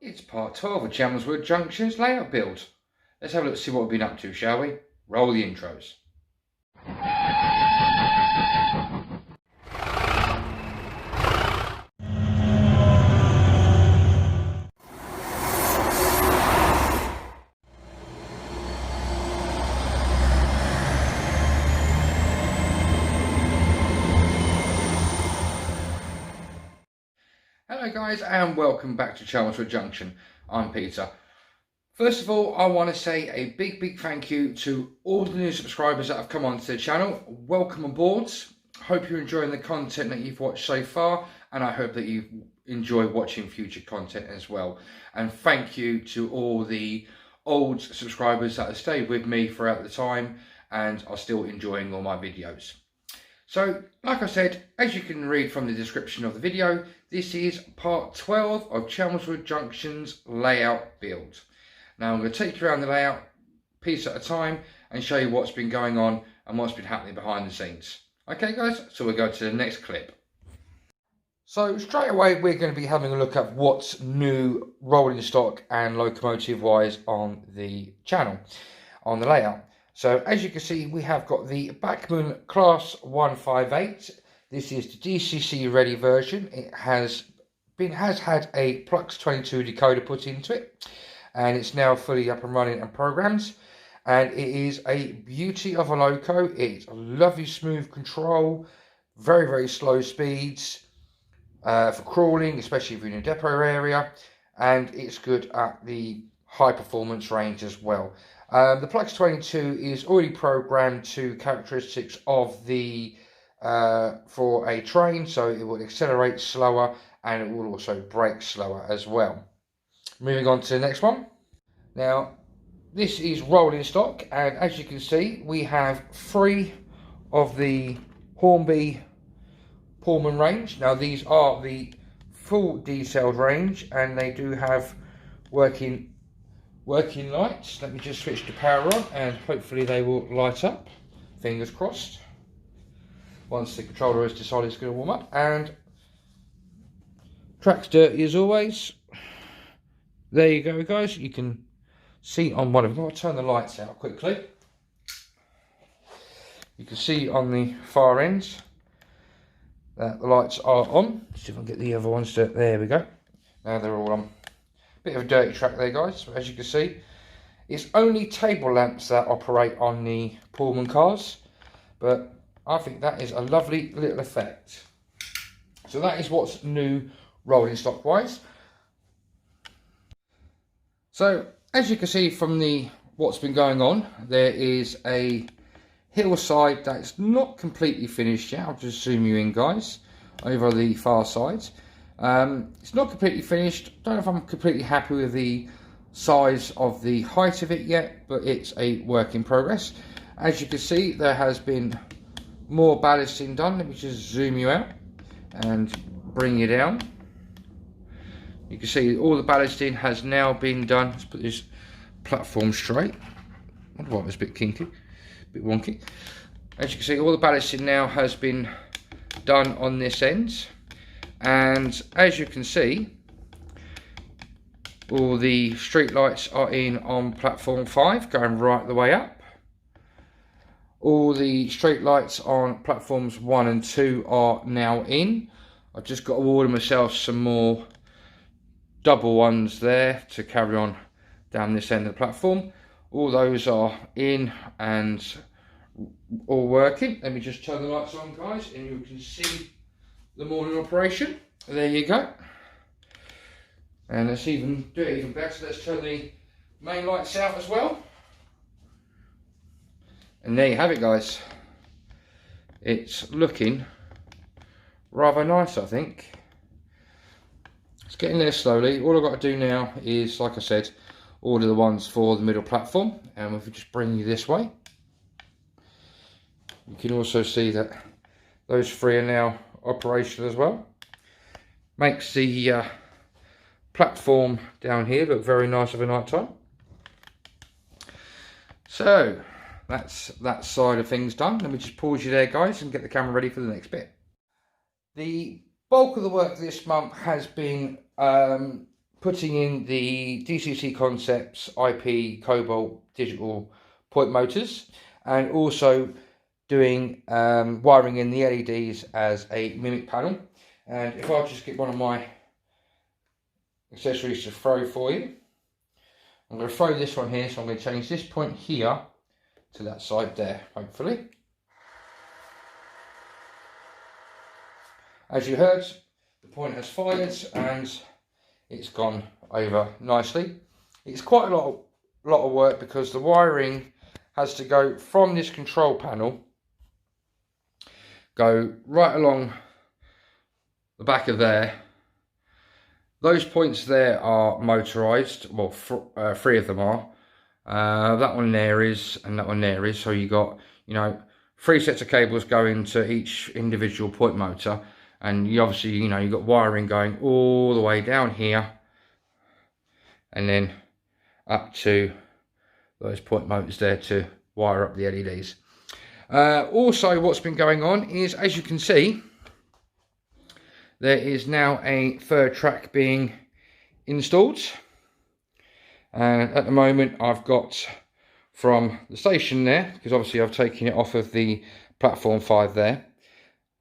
It's part 12 of Chelmswood Junction's layout build. Let's have a look to see what we've been up to, shall we? Roll the intros. Hello guys and welcome back to Chelmswood Junction. I'm Peter. First of all, I want to say a big thank you to all the new subscribers that have come onto the channel. Welcome aboard. Hope you're enjoying the content that you've watched so far, and I hope that you enjoy watching future content as well. And thank you to all the old subscribers that have stayed with me throughout the time and are still enjoying all my videos. So, like I said, as you can read from the description of the video, this is part 12 of Chelmswood Junction's layout build. Now I'm going to take you around the layout piece at a time and show you what's been going on and what's been happening behind the scenes. Okay guys, so we'll go to the next clip. So straight away we're going to be having a look at what's new rolling stock and locomotive wise on the channel, on the layout. So as you can see, we have got the Bachmann Class 158. This is the DCC ready version. It has had a Plux 22 decoder put into it, and it's now fully up and running and programmed. And it is a beauty of a loco. It's a lovely smooth control, very slow speeds for crawling, especially if you're in a depot area, and it's good at the high performance range as well. The Plux 22 is already programmed to characteristics of the for a train, so it will accelerate slower and it will also brake slower as well. Moving on to the next one. Now this is rolling stock, and as you can see we have 3 of the Hornby Pullman range. Now these are the full decelled range and they do have working lights. Let me just switch the power on and hopefully they will light up, fingers crossed, once the controller has decided it's going to warm up. And track's dirty as always. There you go guys, you can see on one of them. I'll turn the lights out quickly. You can see on the far ends that the lights are on. See if I can get the other ones to, there we go. Now they're all on. Bit of a dirty track there guys, as you can see. It's only table lamps that operate on the Pullman cars, but I think that is a lovely little effect. So that is what's new rolling stock wise. So as you can see from the what's been going on, there is a hillside that's not completely finished yet. I'll just zoom you in guys, over the far side. It's not completely finished. Don't know if I'm completely happy with the size of the height of it yet, but it's a work in progress. As you can see, there has been more ballasting done. Let me just zoom you out and bring you down. You can see all the ballasting has now been done. Let's put this platform straight. I wonder why it was a bit kinky, a bit wonky. As you can see, all the ballasting now has been done on this end. And as you can see, all the street lights are in on platform 5, going right the way up. All the street lights on platforms 1 and 2 are now in. I've just got to order myself some more double ones there to carry on down this end of the platform. All those are in and all working. Let me just turn the lights on guys and you can see the morning operation. There you go. And let's even do it even better. Let's turn the main lights out as well. And there you have it guys. It's looking rather nice, I think. It's getting there slowly. All I've got to do now is, like I said, order the ones for the middle platform. And if we just bring you this way, you can also see that those 3 are now operational as well. Makes the platform down here look very nice of a night time. So that's that side of things done. Let me just pause you there guys and get the camera ready for the next bit. The bulk of the work this month has been putting in the DCC Concepts IP Cobalt digital point motors, and also doing wiring in the LEDs as a mimic panel. And if I just get one of my accessories to throw for you, I'm going to throw this one here, so I'm going to change this point here to that side there, hopefully. As you heard, the point has fired and it's gone over nicely. It's quite a lot of work because the wiring has to go from this control panel, go right along the back of there. Those points there are motorized, well, three of them are. That one there is, and that one there is. So you got, you know, 3 sets of cables going to each individual point motor, and you obviously, you know, you've got wiring going all the way down here, and then up to those point motors there to wire up the LEDs. Also, what's been going on is, as you can see, there is now a third track being installed. And at the moment I've got from the station there, because obviously I've taken it off of the platform 5 there.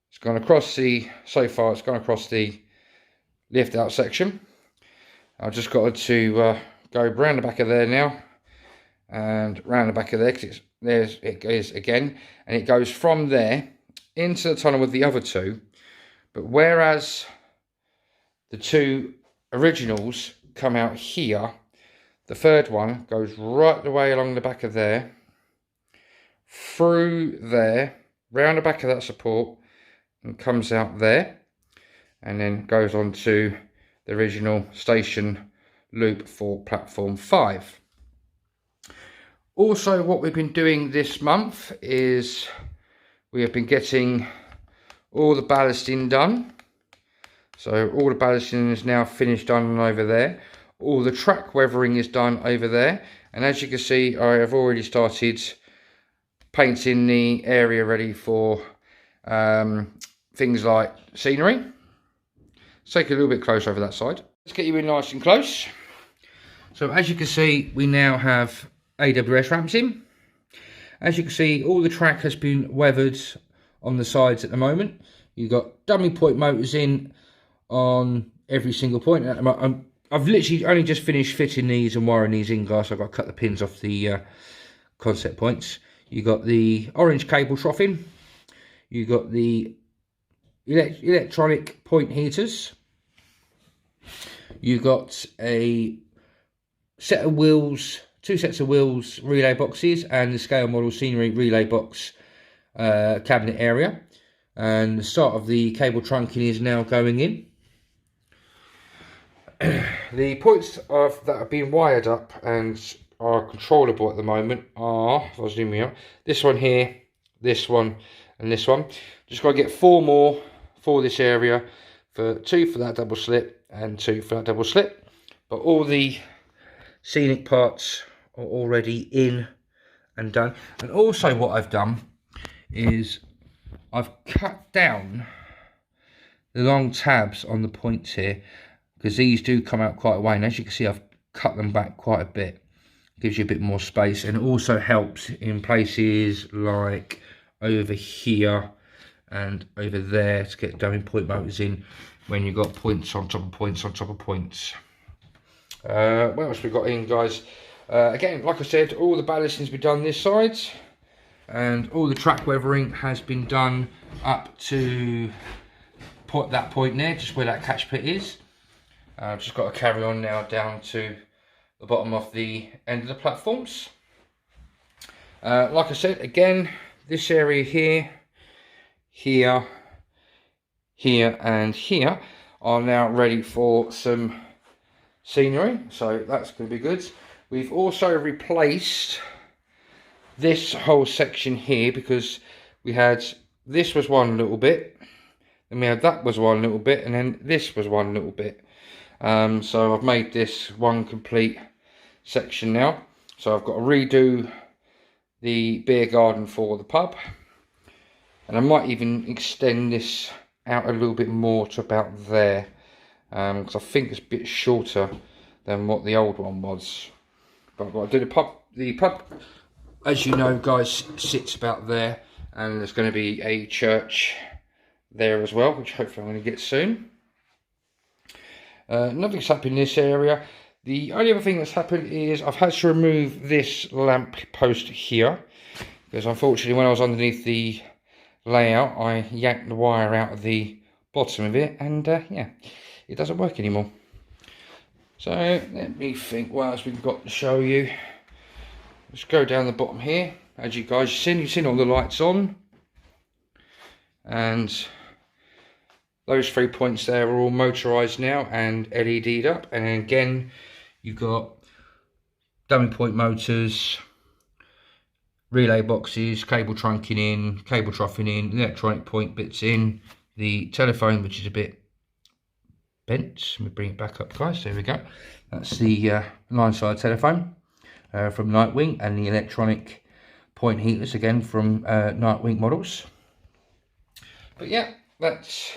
It's gone across the, so far it's gone across the lift out section. I've just got to go round the back of there now, and round the back of there, because it goes again, and it goes from there into the tunnel with the other two. But whereas the two originals come out here, the third one goes right the way along the back of there, through there, round the back of that support, and comes out there, and then goes on to the original station loop for platform 5. Also, what we've been doing this month is we have been getting all the ballasting done. So all the ballasting is now finished done over there. All the track weathering is done over there. And as you can see, I have already started painting the area ready for things like scenery. Let's take a little bit closer over that side. Let's get you in nice and close. So as you can see, we now have AWS ramps in. As you can see, all the track has been weathered on the sides at the moment. You've got dummy point motors in on every single point. I've literally only just finished fitting these and wiring these in, guys. I've got to cut the pins off the concept points. You've got the orange cable trough in. You've got the electronic point heaters. You've got a set of wheels, 2 sets of wheels relay boxes, and the scale model scenery relay box cabinet area. And the start of the cable trunking is now going in. The points that have been wired up and are controllable at the moment are, if I zoom out, this one here, this one, and this one. Just got to get 4 more for this area, for 2 for that double slip and 2 for that double slip. But all the scenic parts are already in and done. And also what I've done is I've cut down the long tabs on the points here, because these do come out quite a way, and as you can see, I've cut them back quite a bit. Gives you a bit more space, and it also helps in places like over here and over there to get dummy point motors in when you've got points on top of points on top of points. What else we got in, guys? Again, like I said, all the ballasting's been done this side, and all the track weathering has been done up to that point there, just where that catch pit is. I've just got to carry on now down to the bottom of the end of the platforms. Like I said, again, this area here, here, here, and here are now ready for some scenery, so that's going to be good. We've also replaced this whole section here, because we had, this was one little bit, then we had that was one little bit, and then this was one little bit. So I've made this one complete section now. So I've got to redo the beer garden for the pub, and I might even extend this out a little bit more to about there, because I think it's a bit shorter than what the old one was. But I've got to do the pub. The pub, as you know, guys, sits about there, and there's going to be a church there as well, which hopefully I'm going to get soon. Nothing's happened in this area. The only other thing that's happened is I've had to remove this lamp post here, because unfortunately when I was underneath the layout I yanked the wire out of the bottom of it, and yeah, it doesn't work anymore. So let me think what else we've got to show you. Let's go down the bottom here. As you guys have seen all the lights on, and those 3 points there are all motorised now and LED'd up. And then again, you've got dummy point motors, relay boxes, cable trunking in, cable troughing in, electronic point bits in, the telephone, which is a bit bent. Let me bring it back up, guys. There we go. That's the line-side telephone from Nightwing, and the electronic point heaters again from Nightwing models. But yeah, that's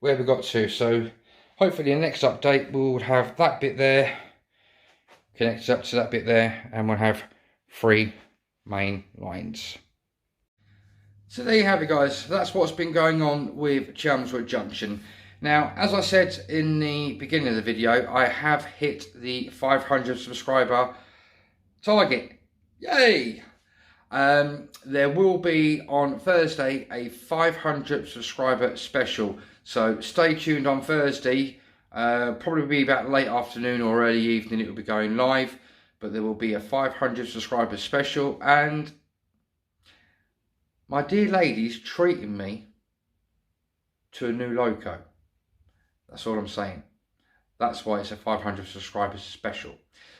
where we got to. So hopefully the next update we'll have that bit there connected up to that bit there, and we'll have 3 main lines. So there you have it, guys. That's what's been going on with Chelmswood Junction. Now, as I said in the beginning of the video, I have hit the 500 subscriber target. Yay! There will be on Thursday a 500 subscriber special, so stay tuned on Thursday. Probably be about late afternoon or early evening it will be going live, but there will be a 500 subscriber special, and my dear lady's treating me to a new loco. That's all I'm saying. That's why it's a 500 subscribers special.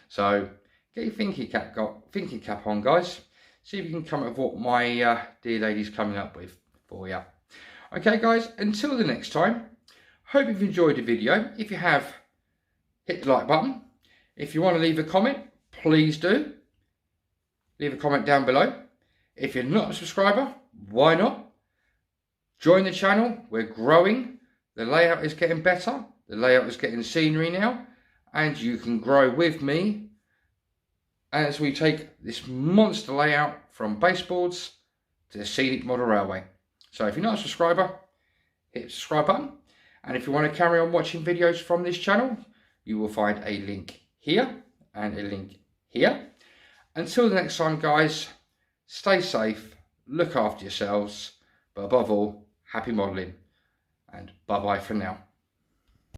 So get your thinking cap on, guys. See if you can come up with what my dear lady's coming up with for you. Okay, guys, until the next time, hope you've enjoyed the video. If you have, hit the like button. If you want to leave a comment, please do. Leave a comment down below. If you're not a subscriber, why not? Join the channel. We're growing. The layout is getting better. The layout is getting scenery now. And you can grow with me as we take this monster layout from baseboards to the scenic model railway. So if you're not a subscriber, hit the subscribe button. And if you want to carry on watching videos from this channel, you will find a link here and a link here. Until the next time, guys, stay safe, look after yourselves, but above all, happy modelling, and bye-bye for now.